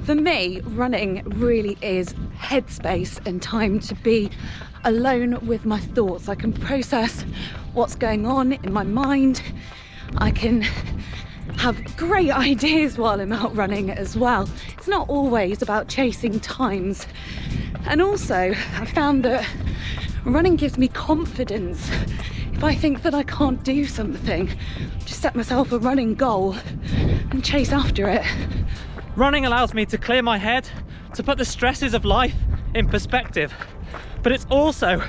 For me, running really is headspace and time to be alone with my thoughts. I can process what's going on in my mind. I can have great ideas while I'm out running as well. It's not always about chasing times. And also, I found that running gives me confidence. If I think that I can't do something, just set myself a running goal and chase after it. Running allows me to clear my head, to put the stresses of life in perspective. But it's also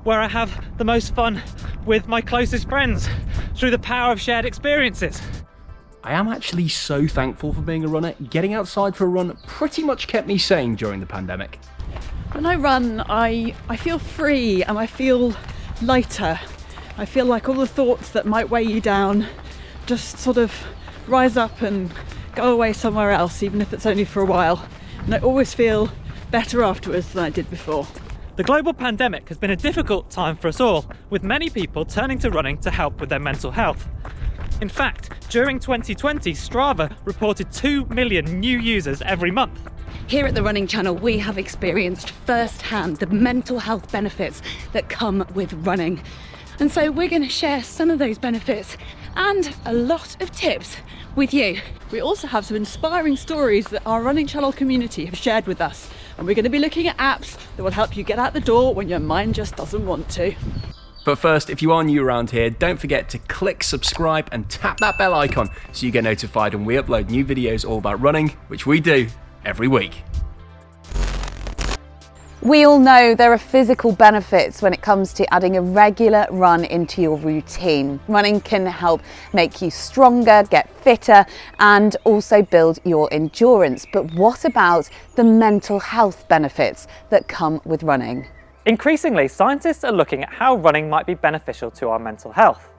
where I have the most fun with my closest friends through the power of shared experiences. I am actually so thankful for being a runner. Getting outside for a run pretty much kept me sane during the pandemic. When I run, I feel free and I feel lighter. I feel like all the thoughts that might weigh you down just sort of rise up and go away somewhere else, even if it's only for a while. And I always feel better afterwards than I did before. The global pandemic has been a difficult time for us all, with many people turning to running to help with their mental health. In fact, during 2020, Strava reported 2 million new users every month. Here at the Running Channel, we have experienced firsthand the mental health benefits that come with running. And so we're going to share some of those benefits and a lot of tips with you. We also have some inspiring stories that our Running Channel community have shared with us. And we're going to be looking at apps that will help you get out the door when your mind just doesn't want to. But first, if you are new around here, don't forget to click subscribe and tap that bell icon so you get notified when we upload new videos all about running, which we do every week. We all know there are physical benefits when it comes to adding a regular run into your routine. Running can help make you stronger, get fitter, and also build your endurance. But what about the mental health benefits that come with running? Increasingly, scientists are looking at how running might be beneficial to our mental health.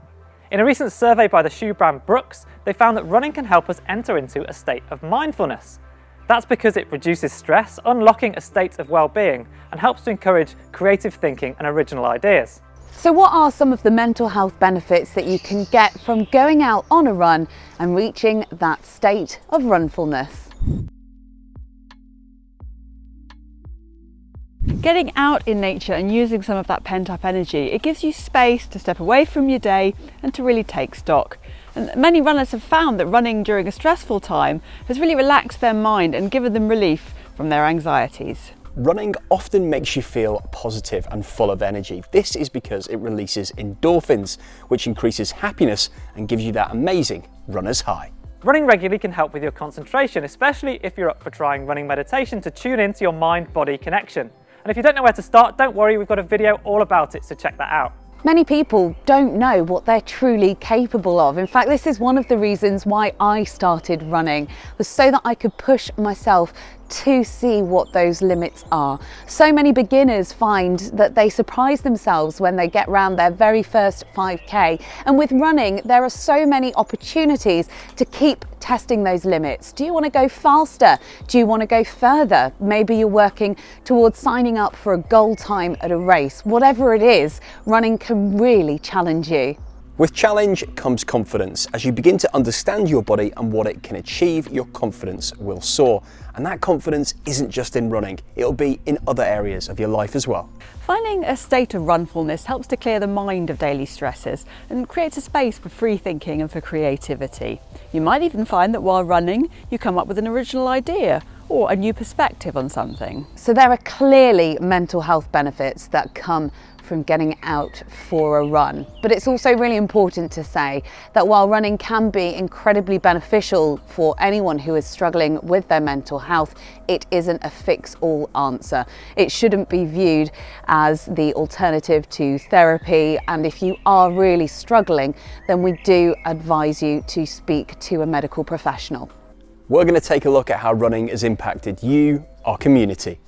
In a recent survey by the shoe brand Brooks, they found that running can help us enter into a state of mindfulness. That's because it reduces stress, unlocking a state of well-being, and helps to encourage creative thinking and original ideas. So what are some of the mental health benefits that you can get from going out on a run and reaching that state of runfulness? Getting out in nature and using some of that pent-up energy, it gives you space to step away from your day and to really take stock. And many runners have found that running during a stressful time has really relaxed their mind and given them relief from their anxieties. Running often makes you feel positive and full of energy. This is because it releases endorphins, which increases happiness and gives you that amazing runner's high. Running regularly can help with your concentration, especially if you're up for trying running meditation to tune into your mind-body connection. And if you don't know where to start, don't worry, we've got a video all about it, so check that out. Many people don't know what they're truly capable of. In fact, this is one of the reasons why I started running, was so that I could push myself to see what those limits are. So many beginners find that they surprise themselves when they get round their very first 5K. And with running, there are so many opportunities to keep testing those limits. Do you want to go faster? Do you want to go further? Maybe you're working towards signing up for a goal time at a race. Whatever it is, running can really challenge you. With challenge comes confidence. As you begin to understand your body and what it can achieve, your confidence will soar. And that confidence isn't just in running, it'll be in other areas of your life as well. Finding a state of runfulness helps to clear the mind of daily stresses and creates a space for free thinking and for creativity. You might even find that while running, you come up with an original idea or a new perspective on something. So there are clearly mental health benefits that come from getting out for a run. But it's also really important to say that while running can be incredibly beneficial for anyone who is struggling with their mental health, it isn't a fix-all answer. It shouldn't be viewed as the alternative to therapy, and if you are really struggling, then we do advise you to speak to a medical professional. We're going to take a look at how running has impacted you, our community.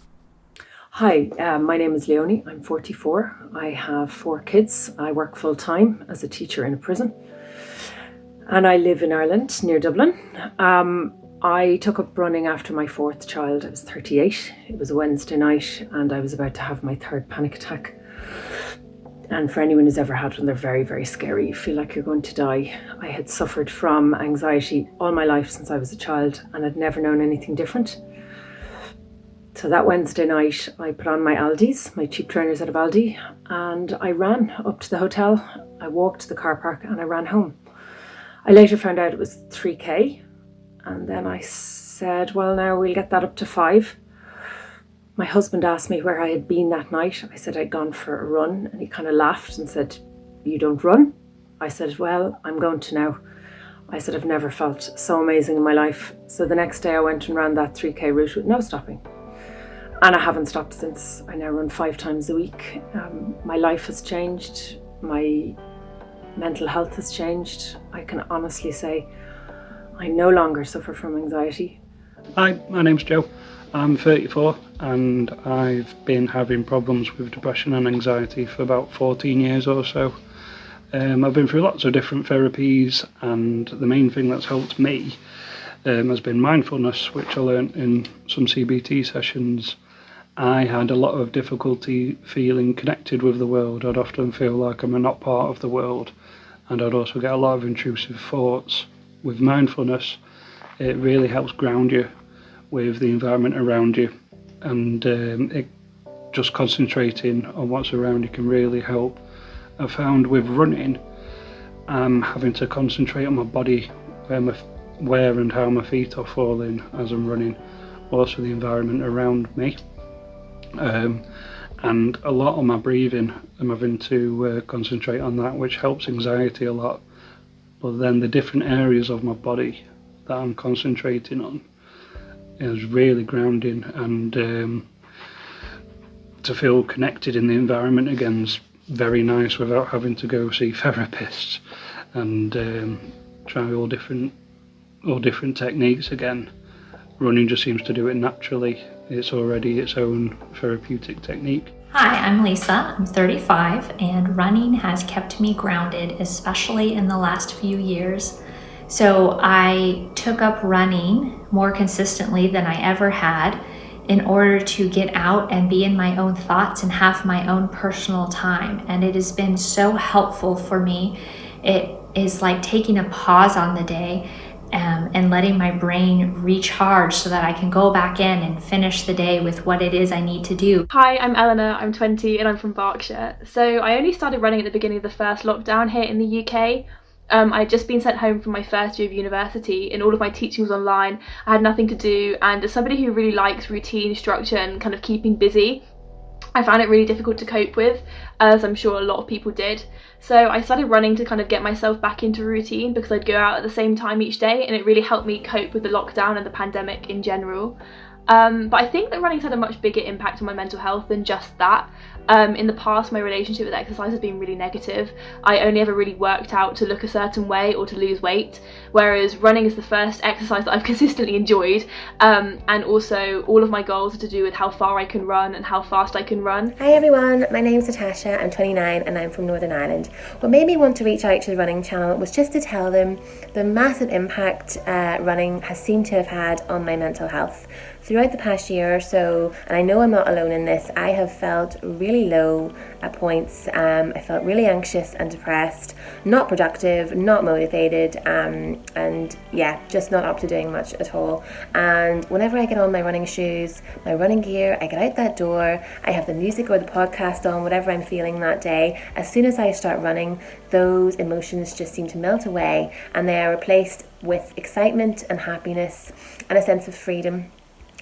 Hi, my name is Leonie. I'm 44. I have 4 kids. I work full time as a teacher in a prison. And I live in Ireland, near Dublin. I took up running after my 4th child. I was 38. It was a Wednesday night and I was about to have my 3rd panic attack. And for anyone who's ever had one, they're very, very scary. You feel like you're going to die. I had suffered from anxiety all my life since I was a child and I'd never known anything different. So that Wednesday night, I put on my Aldis, my cheap trainers out of Aldi, and I ran up to the hotel. I walked to the car park and I ran home. I later found out it was 3K, and then I said, well, now we'll get that up to 5. My husband asked me where I had been that night. I said I'd gone for a run, and he kind of laughed and said, you don't run? I said, well, I'm going to now. I said, I've never felt so amazing in my life. So the next day I went and ran that 3K route with no stopping. And I haven't stopped since. I now run 5 times a week. My life has changed. My mental health has changed. I can honestly say I no longer suffer from anxiety. Hi, my name's Joe. I'm 34 and I've been having problems with depression and anxiety for about 14 years or so. I've been through lots of different therapies, and the main thing that's helped me has been mindfulness, which I learnt in some CBT sessions. I had a lot of difficulty feeling connected with the world. I'd often feel like I'm not part of the world, and I'd also get a lot of intrusive thoughts. With mindfulness, it really helps ground you with the environment around you, and it just concentrating on what's around you can really help. I found with running, I'm having to concentrate on my body, where and how my feet are falling as I'm running, also the environment around me, and a lot on my breathing. I'm having to concentrate on that, which helps anxiety a lot. But then the different areas of my body that I'm concentrating on is really grounding, and to feel connected in the environment again is very nice without having to go see therapists and try all different techniques again. Running just seems to do it naturally. It's already its own therapeutic technique. Hi, I'm Lisa. I'm 35, and running has kept me grounded, especially in the last few years. So I took up running more consistently than I ever had, in order to get out and be in my own thoughts and have my own personal time. And it has been so helpful for me. It is like taking a pause on the day and letting my brain recharge so that I can go back in and finish the day with what it is I need to do. Hi, I'm Eleanor, I'm 20 and I'm from Berkshire. So I only started running at the beginning of the first lockdown here in the UK. I'd just been sent home from my first year of university and all of my teaching was online. I had nothing to do, and as somebody who really likes routine, structure and kind of keeping busy, I found it really difficult to cope with, as I'm sure a lot of people did. So I started running to kind of get myself back into routine, because I'd go out at the same time each day, and it really helped me cope with the lockdown and the pandemic in general. But I think that running's had a much bigger impact on my mental health than just that. In the past, my relationship with exercise has been really negative. I only ever really worked out to look a certain way or to lose weight, whereas running is the first exercise that I've consistently enjoyed, and also all of my goals are to do with how far I can run and how fast I can run. Hi everyone, my name's Natasha, I'm 29 and I'm from Northern Ireland. What made me want to reach out to the running channel was just to tell them the massive impact running has seemed to have had on my mental health. Throughout the past year or so, and I know I'm not alone in this, I have felt really low at points. I felt really anxious and depressed, not productive, not motivated, and yeah, just not up to doing much at all. And whenever I get on my running shoes, my running gear, I get out that door, I have the music or the podcast on, whatever I'm feeling that day. As soon as I start running, those emotions just seem to melt away, and they are replaced with excitement and happiness and a sense of freedom.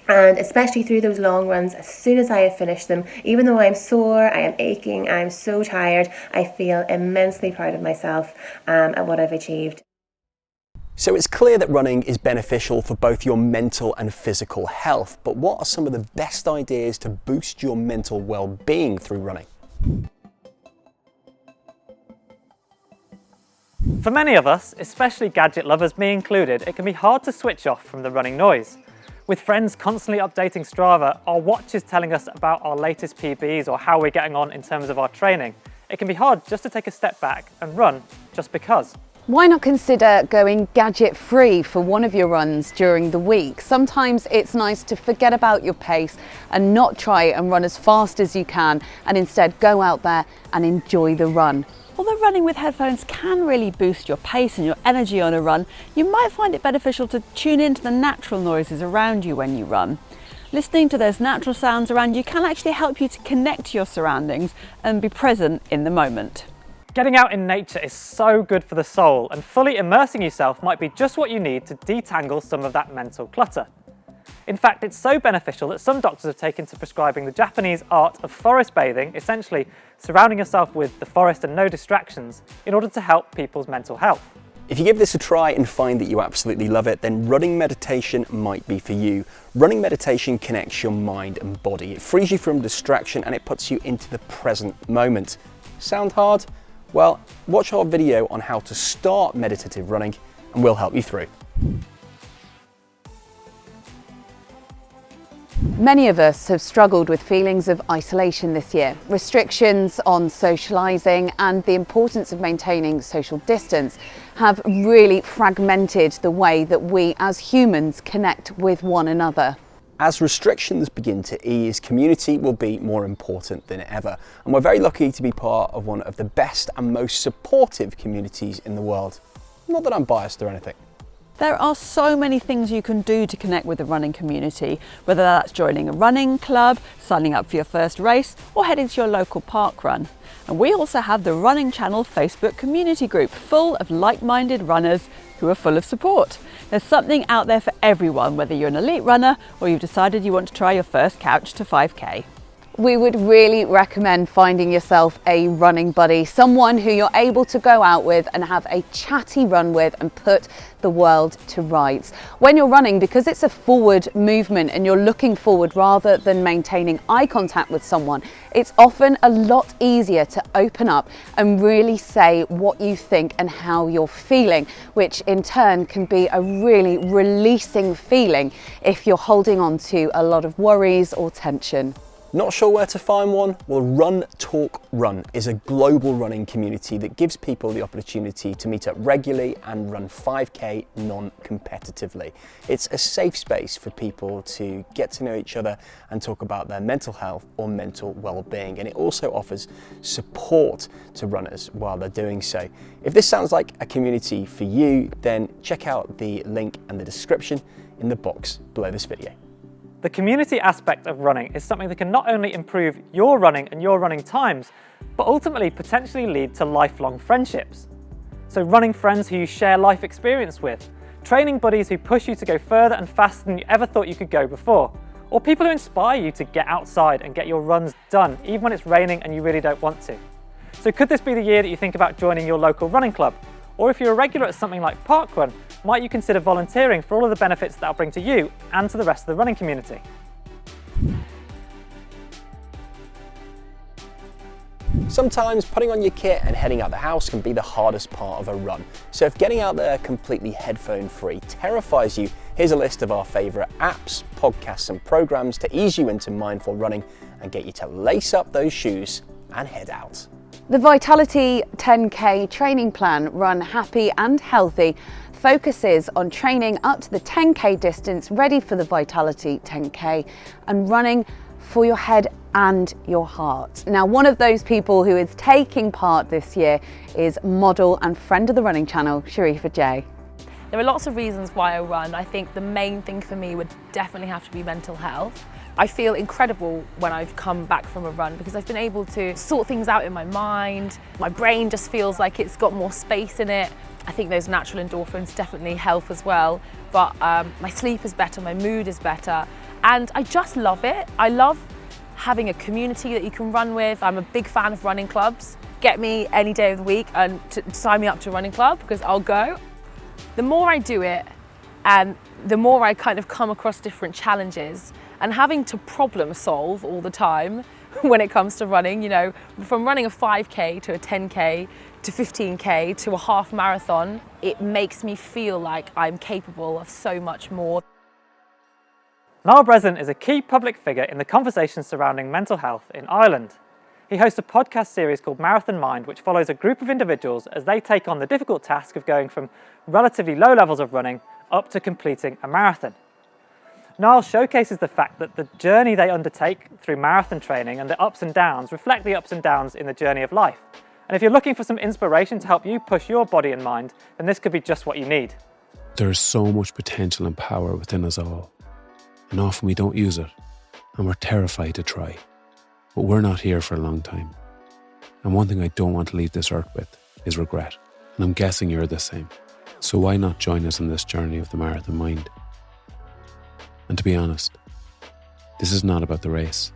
And especially through those long runs, as soon as I have finished them, even though I'm sore, I am aching, I'm so tired, I feel immensely proud of myself at what I've achieved. So it's clear that running is beneficial for both your mental and physical health, but what are some of the best ideas to boost your mental well-being through running? For many of us, especially gadget lovers, me included, it can be hard to switch off from the running noise. With friends constantly updating Strava, our watches telling us about our latest PBs or how we're getting on in terms of our training, it can be hard just to take a step back and run just because. Why not consider going gadget-free for one of your runs during the week? Sometimes it's nice to forget about your pace and not try and run as fast as you can, and instead go out there and enjoy the run. Although running with headphones can really boost your pace and your energy on a run, you might find it beneficial to tune into the natural noises around you when you run. Listening to those natural sounds around you can actually help you to connect to your surroundings and be present in the moment. Getting out in nature is so good for the soul, and fully immersing yourself might be just what you need to detangle some of that mental clutter. In fact, it's so beneficial that some doctors have taken to prescribing the Japanese art of forest bathing, essentially surrounding yourself with the forest and no distractions, in order to help people's mental health. If you give this a try and find that you absolutely love it, then running meditation might be for you. Running meditation connects your mind and body. It frees you from distraction and it puts you into the present moment. Sound hard? Well, watch our video on how to start meditative running and we'll help you through. Many of us have struggled with feelings of isolation this year. Restrictions on socialising and the importance of maintaining social distance have really fragmented the way that we as humans connect with one another. As restrictions begin to ease, community will be more important than ever. And we're very lucky to be part of one of the best and most supportive communities in the world. Not that I'm biased or anything. There are so many things you can do to connect with the running community, whether that's joining a running club, signing up for your first race, or heading to your local park run. And we also have the Running Channel Facebook community group full of like-minded runners who are full of support. There's something out there for everyone, whether you're an elite runner or you've decided you want to try your first couch to 5K. We would really recommend finding yourself a running buddy, someone who you're able to go out with and have a chatty run with and put the world to rights. When you're running, because it's a forward movement and you're looking forward rather than maintaining eye contact with someone, it's often a lot easier to open up and really say what you think and how you're feeling, which in turn can be a really releasing feeling if you're holding on to a lot of worries or tension. Not sure where to find one? Well, Run Talk Run is a global running community that gives people the opportunity to meet up regularly and run 5K non-competitively. It's a safe space for people to get to know each other and talk about their mental health or mental well-being, and it also offers support to runners while they're doing so. If this sounds like a community for you, then check out the link and the description in the box below this video. The community aspect of running is something that can not only improve your running and your running times, but ultimately potentially lead to lifelong friendships. So running friends who you share life experience with, training buddies who push you to go further and faster than you ever thought you could go before, or people who inspire you to get outside and get your runs done, even when it's raining and you really don't want to. So could this be the year that you think about joining your local running club? Or if you're a regular at something like Parkrun, might you consider volunteering for all of the benefits that'll bring to you and to the rest of the running community? Sometimes putting on your kit and heading out the house can be the hardest part of a run. So if getting out there completely headphone free terrifies you, here's a list of our favourite apps, podcasts and programmes to ease you into mindful running and get you to lace up those shoes and head out. The Vitality 10K training plan, Run Happy and Healthy, focuses on training up to the 10K distance ready for the Vitality 10K and running for your head and your heart. Now, one of those people who is taking part this year is model and friend of the running channel, Shareefa J. There are lots of reasons why I run. I think the main thing for me would definitely have to be mental health. I feel incredible when I've come back from a run because I've been able to sort things out in my mind. My brain just feels like it's got more space in it. I think those natural endorphins definitely help as well. But my sleep is better, my mood is better, and I just love it. I love having a community that you can run with. I'm a big fan of running clubs. Get me any day of the week and sign me up to a running club because I'll go. The more I do it, and the more I kind of come across different challenges, and having to problem solve all the time when it comes to running, you know, from running a 5K to a 10K to 15K to a half marathon, it makes me feel like I'm capable of so much more. Niall Breslin is a key public figure in the conversation surrounding mental health in Ireland. He hosts a podcast series called Marathon Mind, which follows a group of individuals as they take on the difficult task of going from relatively low levels of running up to completing a marathon. Niall showcases the fact that the journey they undertake through marathon training and the ups and downs reflect the ups and downs in the journey of life. And if you're looking for some inspiration to help you push your body and mind, then this could be just what you need. There is so much potential and power within us all, and often we don't use it. and we're terrified to try. But we're not here for a long time. And one thing I don't want to leave this earth with is regret. And I'm guessing you're the same. So why not join us on this journey of the marathon mind? And to be honest, this is not about the race.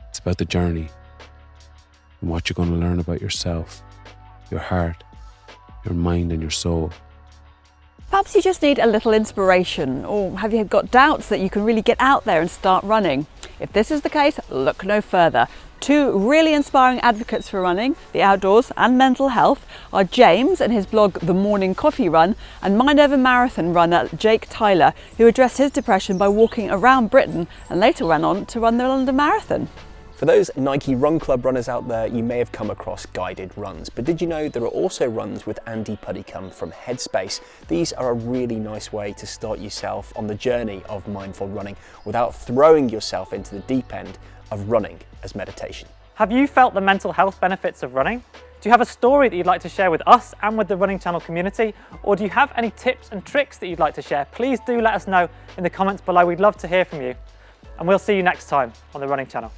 It's about the journey and what you're going to learn about yourself, your heart, your mind and your soul. Perhaps you just need a little inspiration, or have you got doubts that you can really get out there and start running? If this is the case, look no further. Two really inspiring advocates for running, the outdoors and mental health are James and his blog The Morning Coffee Run, and Mind Over Marathon runner Jake Tyler, who addressed his depression by walking around Britain and later went on to run the London Marathon. For those Nike Run Club runners out there, you may have come across guided runs, but did you know there are also runs with Andy Puddicombe from Headspace? These are a really nice way to start yourself on the journey of mindful running without throwing yourself into the deep end of running as meditation. Have you felt the mental health benefits of running? Do you have a story that you'd like to share with us and with the Running Channel community? Or do you have any tips and tricks that you'd like to share? Please do let us know in the comments below. We'd love to hear from you. And we'll see you next time on the Running Channel.